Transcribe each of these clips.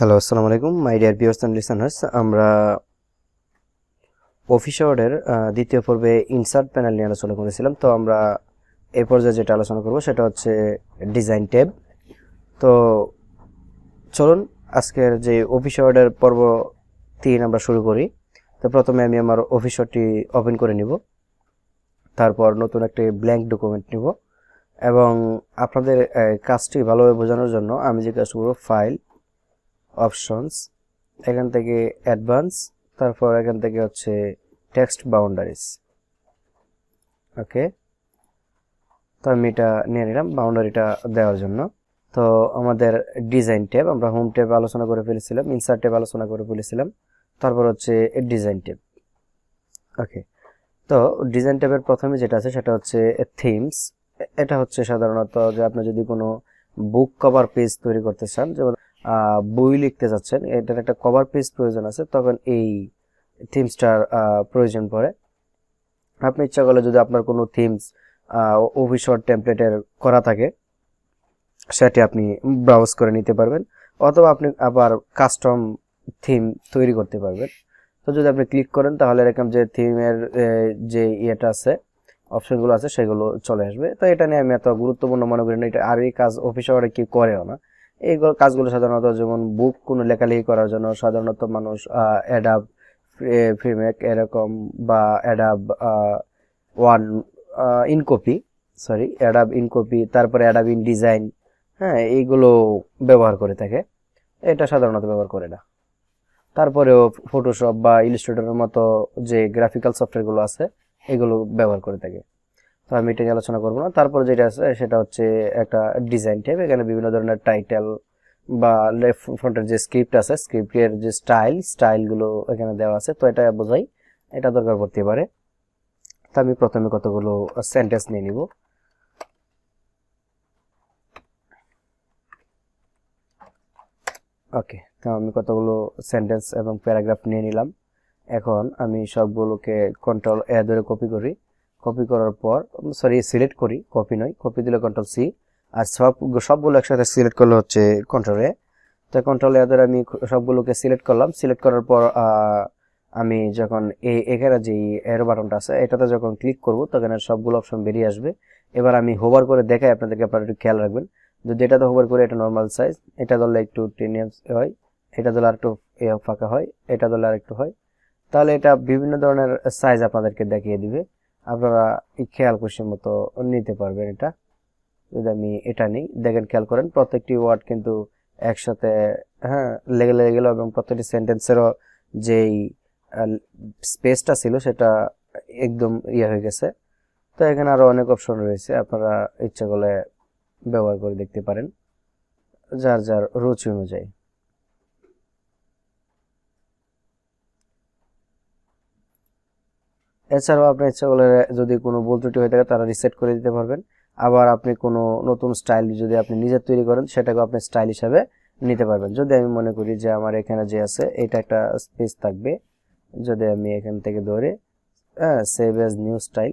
Hello, আসসালামু আলাইকুম my dear viewers and listeners. আমরা অফিস ওয়ার্ডের দ্বিতীয় পর্বে ইনসার্ট প্যানেল নিয়ে আলোচনা করেছিলাম। তো আমরা এই পর্যায়ে যেটা আলোচনা করব সেটা হচ্ছে ডিজাইন ট্যাব। তো চলুন আজকের যে অফিস ওয়ার্ডের পর্ব 3 আমরা শুরু করি। তো প্রথমে আমি আমার অফিস ওয়ার্ডটি ওপেন করে নিব, তারপর নতুন একটি ব্ল্যাঙ্ক ডকুমেন্ট নিব এবং আপনাদের কাজটি ভালোভাবে বোঝানোর জন্য আমি যে কাজ করব, ফাইল, অপশনস, এখান থেকে অ্যাডভান্স, তারপর এখান থেকে হচ্ছে টেক্সট বাউন্ডারিজ। ওকে, তো আমি এটা নিয়ে নিলাম বাউন্ডারিটা দেওয়ার জন্য। তো আমাদের ডিজাইন ট্যাব, আমরা হোম ট্যাব আলোচনা করে ফেলেছিলাম, ইনসার্ট ট্যাব আলোচনা করে ফেলেছিলাম, তারপর হচ্ছে ডিজাইন ট্যাব। ওকে, তো ডিজাইন ট্যাবের প্রথমে যেটা আছে সেটা হচ্ছে থিমস। এটা হচ্ছে সাধারণত যে আপনি যদি কোনো বুক কভার পেজ তৈরি করতে চান, যেমন বই লিখতে যাচ্ছেন, এটার একটা কভার পেজ প্রয়োজন আছে, তখন এই থিমসটার প্রয়োজন পড়ে। আপনি ইচ্ছা করলে যদি আপনার কোনো থিমস অফিস ওয়ার্ড টেমপ্লেটের করা থাকে সেটি আপনি ব্রাউজ করে নিতে পারবেন, অথবা আপনি আবার কাস্টম থিম তৈরি করতে পারবেন। তো যদি আপনি ক্লিক করেন তাহলে এরকম যে থিমের যে ইয়েটা আছে, অপশনগুলো আছে, সেগুলো চলে আসবে। তো এটা নিয়ে আমি এত গুরুত্বপূর্ণ মনে করি না, এটা আর এই কাজ অফিস আওয়ারে কি করেও না। এইগুলো কাজগুলো সাধারণত যেমন বুক কোনো লেখালেখি করার জন্য সাধারণত মানুষ অ্যাডাব ফ্রিমেক এরকম বা অ্যাডাব ওয়ান ইনকপি, সরি অ্যাডাব ইনকপি, তারপরে অ্যাডাব ইন ডিজাইন, হ্যাঁ, এইগুলো ব্যবহার করে থাকে। এটা সাধারণত ব্যবহার করে না। তারপরেও ফটোশপ বা ইলাস্ট্রেটরের মতো যে গ্রাফিক্যাল সফটওয়্যারগুলো আছে এগুলো ব্যবহার করে থাকে। তো আমি এটা নিয়ে আলোচনা করবো না। তারপরে যেটা আছে সেটা হচ্ছে একটা ডিজাইন ট্যাব। এখানে বিভিন্ন ধরনের টাইটেল বা লেফট ফ্রন্টের যে স্ক্রিপ্ট আছে, স্ক্রিপ্টের যে স্টাইলগুলো এখানে দেওয়া আছে। তো এটা বোঝাই, এটা দরকার পড়তে পারে। তো আমি প্রথমে কতগুলো সেন্টেন্স নিয়ে নিব। ওকে, তো আমি কতগুলো সেন্টেন্স এবং প্যারাগ্রাফ নিয়ে নিলাম। এখন আমি সবগুলোকে কন্ট্রোল এ ধরে কপি করি। কপি করার পর সিলেক্ট করি, কপি নয়, কপি দিলে কন্ট্রোল সি, আর সবগুলো একসাথে সিলেক্ট করলে হচ্ছে কন্ট্রোল এ। তো কন্ট্রোল এ ধরে আমি সবগুলোকে সিলেক্ট করলাম। সিলেক্ট করার পর আমি যখন এখানে যে এরো বাটনটা আছে এটাতে যখন ক্লিক করব তখন সবগুলো অপশন বেরিয়ে আসবে। এবার আমি হোভার করে দেখাই আপনাদেরকে, আপনারা একটু খেয়াল রাখবেন। যদি এটাতে হোভার করে এটা নর্মাল সাইজ, এটা ধরলে একটু 10 হয়, এটা ধরলে আর একটু ফাঁকা হয়, এটা ধরলে আর একটু হয়, তাহলে এটা বিভিন্ন ধরনের সাইজ আপনাদেরকে দেখিয়ে দিবে। আপনারা খেয়াল খুশি মতো নিতে পারবেন এটা। যদি আমি এটা নিই, দেখেন খেয়াল করেন প্রত্যেকটি ওয়ার্ড কিন্তু একসাথে, হ্যাঁ, লেগে গেল এবং প্রত্যেকটি সেন্টেন্সেরও যেই স্পেসটা ছিল সেটা একদম হয়ে গেছে। তো এখানে আরো অনেক অপশন রয়েছে, আপনারা ইচ্ছা করলে ব্যবহার করে দেখতে পারেন যার যার রুচি অনুযায়ী। এছাড়াও আপনি ইচ্ছা করলে যদি কোনো ভুল ত্রুটি হয়ে থাকে তারা রিসেট করে দিতে পারবেন। আবার আপনি কোনো নতুন স্টাইল যদি আপনি নিজে তৈরি করেন সেটাকে আপনি স্টাইল হিসাবে নিতে পারবেন। যদি আমি মনে করি যে আমার এখানে যে আছে এটা একটা স্পেস থাকবে, যদি আমি এখান থেকে ধরে সেভ এজ নিউ স্টাইল,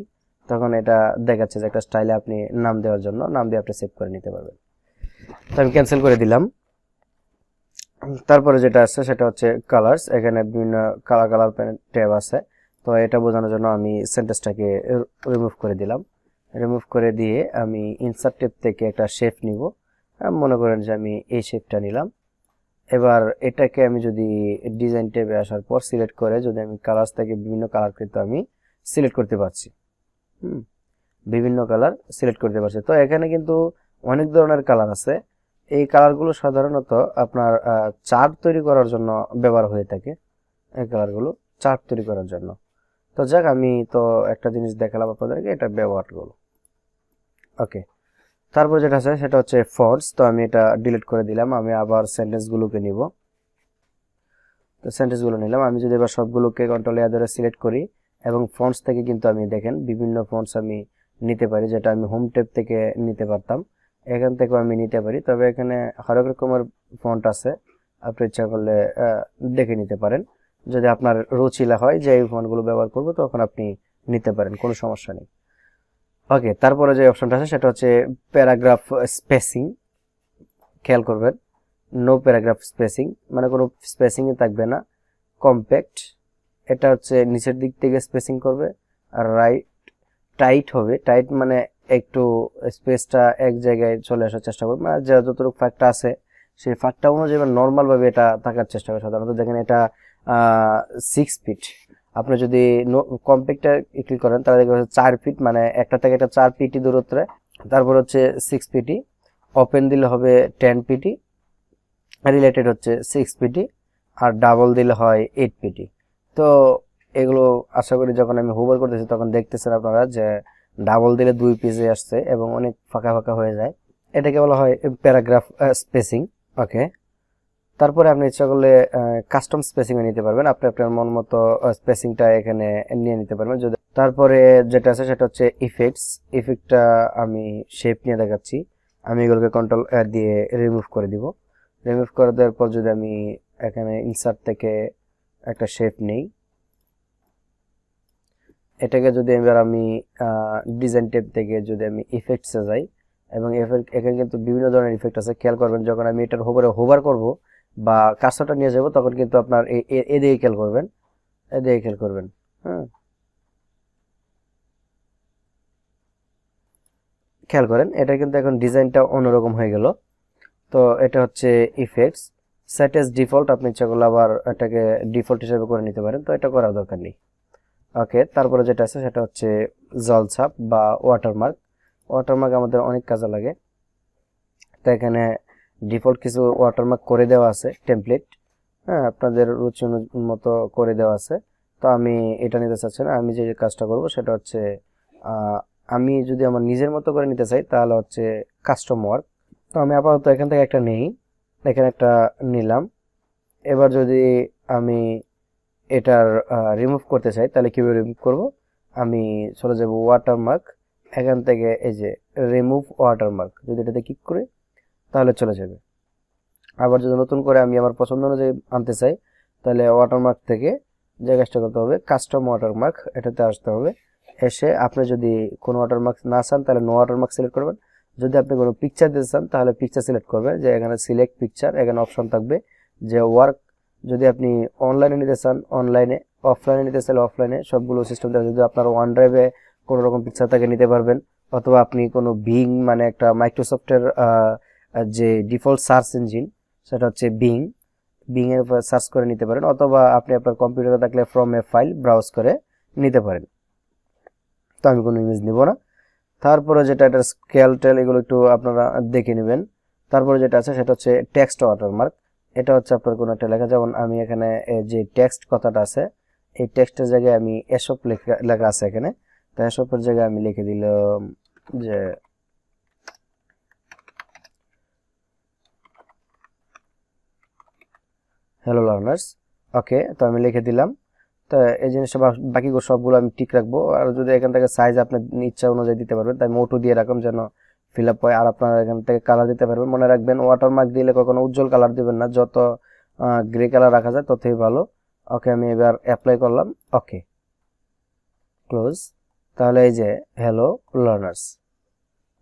তখন এটা দেখাচ্ছে যে একটা স্টাইলে আপনি নাম দেওয়ার জন্য নাম দিয়ে আপনি সেভ করে নিতে পারবেন। তো আমি ক্যান্সেল করে দিলাম। তারপরে যেটা আছে সেটা হচ্ছে কালার্স। এখানে বিভিন্ন কালার ট্যাব আছে। তো এটা বোঝানোর জন্য আমি সেন্টেন্সটাকে রিমুভ করে দিলাম। রিমুভ করে দিয়ে আমি ইনসার্ট ট্যাব থেকে একটা শেপ নিব। মনে করেন যে আমি এই শেপটা নিলাম। এবার এটাকে আমি যদি ডিজাইন ট্যাবে আসার পর সিলেক্ট করে যদি আমি কালার্স থেকে বিভিন্ন কালার কিন্তু আমি সিলেক্ট করতে পারছি। বিভিন্ন কালার সিলেক্ট করতে পারছি। তো এখানে কিন্তু অনেক ধরনের কালার আছে। এই কালারগুলো সাধারণত আপনার চার্ট তৈরি করার জন্য ব্যবহার হয়ে থাকে। এই কালারগুলো চার্ট তৈরি করার জন্য। তো যাক, আমি তো একটা জিনিস দেখালাম আপনাদেরকে, এটা ব্যবহার করব। ওকে, তারপর যেটা আছে সেটা হচ্ছে ফন্টস। তো আমি এটা ডিলিট করে দিলাম। আমি আবার সেন্টেন্সগুলোকে নিব। তো সেন্টেন্সগুলো নিলাম। আমি যদি এবার সবগুলোকে কন্ট্রোল এ ধরে সিলেক্ট করি এবং ফন্টস থেকে কিন্তু আমি দেখেন বিভিন্ন ফন্টস আমি নিতে পারি, যেটা আমি হোম ট্যাব থেকে নিতে পারতাম, এখান থেকেও আমি নিতে পারি। তবে এখানে হরেক রকমের ফন্ট আছে, আপনি ইচ্ছা করলে দেখে নিতে পারেন। যদি আপনার রুচিলা হয় যে এই ফন্টগুলো ব্যবহার করব তখন আপনি নিতে পারেন, কোনো সমস্যা নেই। ওকে, তারপরে যে অপশনটা আছে সেটা হচ্ছে প্যারাগ্রাফ স্পেসিং। খেয়াল করবেন নো প্যারাগ্রাফ স্পেসিং, মানে কোনো স্পেসিংই থাকবে না। কম্প্যাক্ট, এটা হচ্ছে নিচের দিক থেকে স্পেসিং করবে। আর রাইট, টাইট হবে, টাইট মানে একটু স্পেসটা এক জায়গায় চলে আসার চেষ্টা করবে, মানে যে যতটুকু ফাঁকটা আছে সেই ফাঁকটা অনুযায়ী নর্মাল ভাবে এটা থাকার চেষ্টা করে। সাধারণত দেখেন এটা 6 ফিট, আপনি যদি কম্প্যাক্টটা ক্লিক করেন তাহলে দেখবেন 4 ফিট, মানে একটা থেকে এটা 4 ফিটই দূরত্বে। তারপর হচ্ছে 6 ফিটি, ওপেন দিলে হবে 10 ফিটি, রিলেটেড হচ্ছে 6 ফিটি, আর ডাবল দিলে হয় 8 ফিটি। তো এগুলো আশা করি যখন আমি হোভার করতেছি তখন দেখতেছেন আপনারা যে ডাবল দিলে 2 পেজে আসছে এবং অনেক ফাঁকা ফাঁকা হয়ে যায়। এটাকে বলা হয় প্যারাগ্রাফ স্পেসিং। ওকে, তারপরে আপনি ইচ্ছা করলে কাস্টম স্পেসিংও নিতে পারবেন, আপনি আপনার মন মতো স্পেসিংটা এখানে নিয়ে নিতে পারবেন। যদি তারপরে যেটা আছে সেটা হচ্ছে ইফেক্টস। ইফেক্টটা আমি শেপ নিয়ে দেখাচ্ছি, আমি এগুলোকে কন্ট্রোল দিয়ে রিমুভ করে দিব। রিমুভ করে দেওয়ার পর যদি আমি এখানে ইনসার্ট থেকে একটা শেপ নেই, এটাকে যদি এবার আমি ডিজাইন ট্যাব থেকে যদি আমি ইফেক্টসে যাই, এবং এখানে কিন্তু বিভিন্ন ধরনের ইফেক্ট আছে, খেয়াল করবেন যখন আমি এটার উপরে হোভার করব বা কার্সরটা নিয়ে যাব তখন কিন্তু আপনার এদিকে খেয়াল করবেন, এদিকে খেয়াল করবেন। হ্যাঁ, খেয়াল করেন এটা কিন্তু এখন ডিজাইনটা অন্যরকম হয়ে গেল। তো এটা হচ্ছে ইফেক্টস, সেট এজ ডিফল্ট, আপনি ইচ্ছা করলে আবার এটাকে ডিফল্ট হিসেবে করে নিতে পারেন, তো এটা করার দরকার নেই। ওকে, তারপরে যেটা আছে সেটা হচ্ছে জলছাপ বা ওয়াটারমার্ক। ওয়াটারমার্ক আমাদের অনেক কাজে লাগে, তো এখানে ডিফল্ট কিছু ওয়াটারমার্ক করে দেওয়া আছে, টেমপ্লেট, হ্যাঁ আপনাদের রুচি মতো করে দেওয়া আছে। তো আমি এটা নিতে চাচ্ছি না, আমি যে কাজটা করব সেটা হচ্ছে আমি যদি আমার নিজের মতো করে নিতে চাই তাহলে হচ্ছে কাস্টম ওয়ার্ক। তো আমি আপাতত এখান থেকে একটা নেই, এখানে একটা নিলাম। এবার যদি আমি এটার রিমুভ করতে চাই তাহলে কিভাবে রিমুভ করব, আমি চলে যাব ওয়াটারমার্ক, এখান থেকে এই যে রিমুভ ওয়াটারমার্ক, যদি এটাতে ক্লিক করি তাহলে চলে যাবে। আবার যদি নতুন করে আমি আমার পছন্দ অনুযায়ী আনতে চাই তাহলে ওয়াটারমার্ক থেকে যে কাজটা করতে হবে কাস্টম ওয়াটারমার্ক, এটাতে আসতে হবে। এসে আপনি যদি কোনো ওয়াটারমার্ক না চান তাহলে নো ওয়াটারমার্ক সিলেক্ট করবেন। যদি আপনি কোনো পিকচার দিতে চান তাহলে পিকচার সিলেক্ট করবেন, যে এখানে সিলেক্ট পিকচার, এখানে অপশন থাকবে যে ওয়ার্ক। যদি আপনি অনলাইনে নিতে চান অনলাইনে, অফলাইনে নিতে চাইলে অফলাইনে, সবগুলো সিস্টেম থাকে। যদি আপনার ওয়ান ড্রাইভে কোনো রকম পিকচার থাকে নিতে পারবেন, অথবা আপনি কোনো বিং মানে একটা মাইক্রোসফটের যে ডিফল্ট সার্চ ইঞ্জিন সেটা হচ্ছে বিং এর উপর সার্চ করে নিতে পারেন, অথবা আপনি আপনার কম্পিউটারে থাকলে ফ্রম এ ফাইল ব্রাউজ করে নিতে পারেন। তো আমি কোনো ইমেজ নিব না। তারপরে যেটা এটা স্কেল টেল এগুলো একটু আপনারা দেখে নেবেন। তারপরে যেটা আছে সেটা হচ্ছে টেক্সট ওয়াটারমার্ক। এটা হচ্ছে আপনার কোনো একটা লেখা, যেমন আমি এখানে যে টেক্সট কথাটা আছে এই টেক্সটের জায়গায় আমি এসব লেখা আছে এখানে, তো এসবের জায়গায় আমি লিখে দিলাম যে হ্যালো লার্নার্স। ওকে, তো আমি লিখে দিলাম। তো এই জিনিসটা বাকি সবগুলো আমি ঠিক রাখবো। আর যদি এখান থেকে সাইজ আপনার ইচ্ছা অনুযায়ী দিতে পারবেন, তাই মোটো দিয়ে রাখুন যেন ফিল আপ হয়। আর আপনারা এখান থেকে কালার দিতে পারবেন। মনে রাখবেন ওয়াটারমার্ক দিলে কখনো উজ্জ্বল কালার দিবেন না, যত গ্রে কালার রাখা যায় ততই ভালো। ওকে, আমি এবার অ্যাপ্লাই করলাম। ওকে, ক্লোজ। তাহলে এই যে হ্যালো লার্নার্স,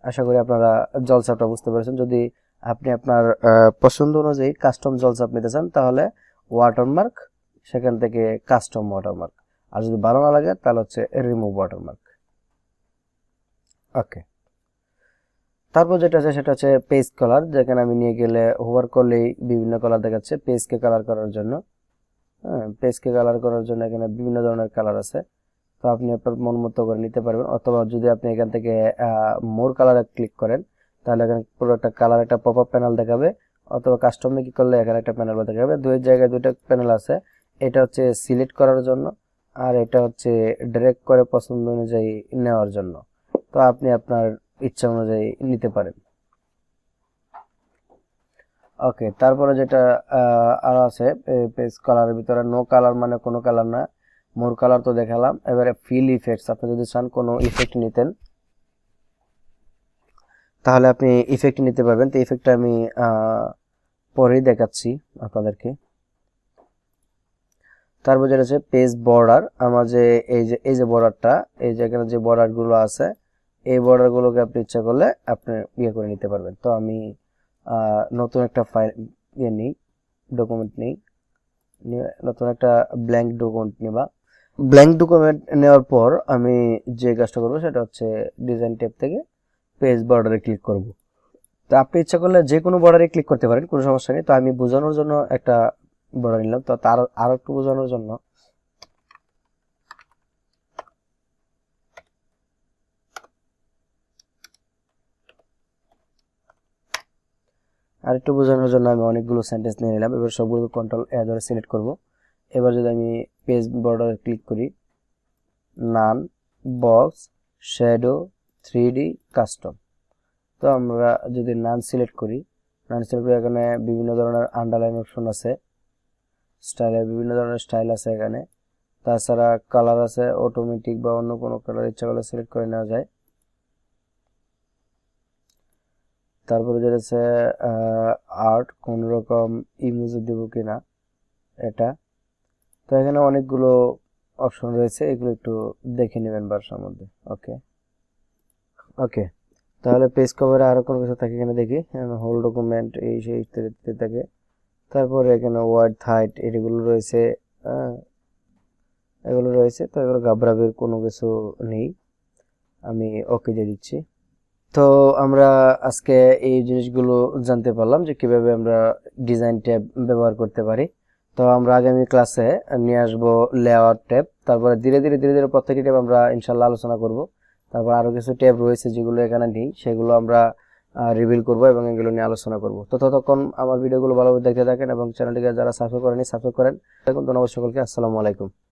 আশা করি আপনারা জলছাপটা বুঝতে পেরেছেন। যদি আপনি আপনার পছন্দ অনুযায়ী কাস্টম জলছাপ নিতে চান তাহলে ওয়াটারমার্ক, সেখান থেকে কাস্টম ওয়াটারমার্ক। আর যদি ভালো না লাগে তাহলে হচ্ছে রিমুভ ওয়াটারমার্ক। ওকে, তারপর যেটা আছে সেটা হচ্ছে পেজ কালার, যেখানে আমি নিয়ে গেলে হোভার করলেই বিভিন্ন কালার দেখাচ্ছে পেজকে কালার করার জন্য। হ্যাঁ, পেজকে কালার করার জন্য এখানে বিভিন্ন ধরনের কালার আছে, তো আপনি আপনার মন মতো করে নিতে পারবেন। অথবা যদি আপনি এখান থেকে মোর কালারে ক্লিক করেন তাহলে এখানে পুরো একটা কালার একটা পপ আপ প্যানেল দেখাবে, অথবা কাস্টমে কি করলে এখানে একটা প্যানেল দেখাবে। দুই জায়গায় দুইটা প্যানেল আছে, এটা হচ্ছে সিলেক্ট করার জন্য আর এটা হচ্ছে ড্র্যাগ করে পছন্দ অনুযায়ী নেওয়ার জন্য। তো আপনি আপনার ইচ্ছা অনুযায়ী নিতে পারেন। ওকে, তারপরে যেটা আরো আছে পেজ কালারের ভিতরে নো কালার মানে কোনো কালার না, মোর কালার তো দেখালাম। এবারে ফিল ইফেক্টস, আপনি যদি চান কোনো ইফেক্ট নিতেন তাহলে আপনি ইফেক্ট নিতে পারবেন। তো ইফেক্টটা আমি পরেই দেখাচ্ছি আপনাদেরকে। তারপর যেটা হচ্ছে পেজ বর্ডার, আমার যে এই যে বর্ডারটা, এই যে এখানে যে বর্ডার গুলো আছে এই বর্ডার গুলোকে আপনি ইচ্ছা করলে আপনি ইয়ে করে নিতে পারবেন। তো আমি নতুন একটা ফাইল নিই, ডকুমেন্ট নিই, নতুন একটা ব্ল্যাঙ্ক ডকুমেন্ট নিবা। ব্ল্যাঙ্ক ডকুমেন্ট নেওয়ার পর আমি যে কাজটা করবো সেটা হচ্ছে ডিজাইন ট্যাব থেকে পেজ বর্ডারে ক্লিক করব। তো আপনি ইচ্ছা করলে যে কোনো বর্ডারে ক্লিক করতে পারেন, কোনো সমস্যা নেই। তো আমি বোঝানোর জন্য একটা বর্ডার নিলাম। তো তার আরো একটু বোঝানোর জন্য আমি অনেকগুলো সেন্টেন্স নিয়ে নিলাম। এবার সবগুলো কন্ট্রোল এ ধরে সিলেক্ট করব। এবার যদি আমি পেজ বর্ডারে ক্লিক করি, নান, বক্স, শ্যাডো, 3D, কাস্টম। তো আমরা যদি নান সিলেক্ট করি, এখানে বিভিন্ন ধরনের আন্ডারলাইন অপশন আছে, স্টাইলের বিভিন্ন ধরনের স্টাইল আছে এখানে। তাছাড়া কালার আছে, অটোমেটিক বা অন্য কোনো কালার ইচ্ছা করলে সিলেক্ট করে নেওয়া যায়। তারপরে যেটা আছে আর্ট, কোন রকম ইমোজি দেব কিনা এটা। তো এখানে অনেকগুলো অপশন রয়েছে, এগুলো একটু দেখে নেবেন ভার্সার মধ্যে। ওকে ওকে তাহলে পেজ কভারে আরো কোনো কিছু থাকে কিনা দেখি। হোল ডকুমেন্ট এই সেই ইত্যাদি থাকে। তারপরে এখানে ওয়ার্ড হাইট এগুলো রয়েছে, এগুলো রয়েছে। তো এগুলো ঘাবড়াবের কোনো কিছু নেই, আমি ওকে দিয়ে দিচ্ছি। তো আমরা আজকে এই জিনিসগুলো জানতে পারলাম যে কিভাবে আমরা ডিজাইন ট্যাব ব্যবহার করতে পারি। তো আমরা আগামী ক্লাসে নিয়ে আসবো লেআউট ট্যাব। তারপরে ধীরে ধীরে প্রত্যেকটি ট্যাব আমরা ইনশাল্লাহ আলোচনা করব। তারপর আরো কিছু ট্যাব রয়েছে যেগুলো এখানে নেই, সেগুলো আমরা রিভিল করব এবং এগুলো নিয়ে আলোচনা করব। তো ততক্ষণ আমার ভিডিওগুলো ভালোভাবে দেখতে থাকেন এবং চ্যানেলটিকে যারা সাবস্ক্রাইব করেনি সাবস্ক্রাইব করেন। ধন্যবাদ সকলকে। আসসালামু আলাইকুম।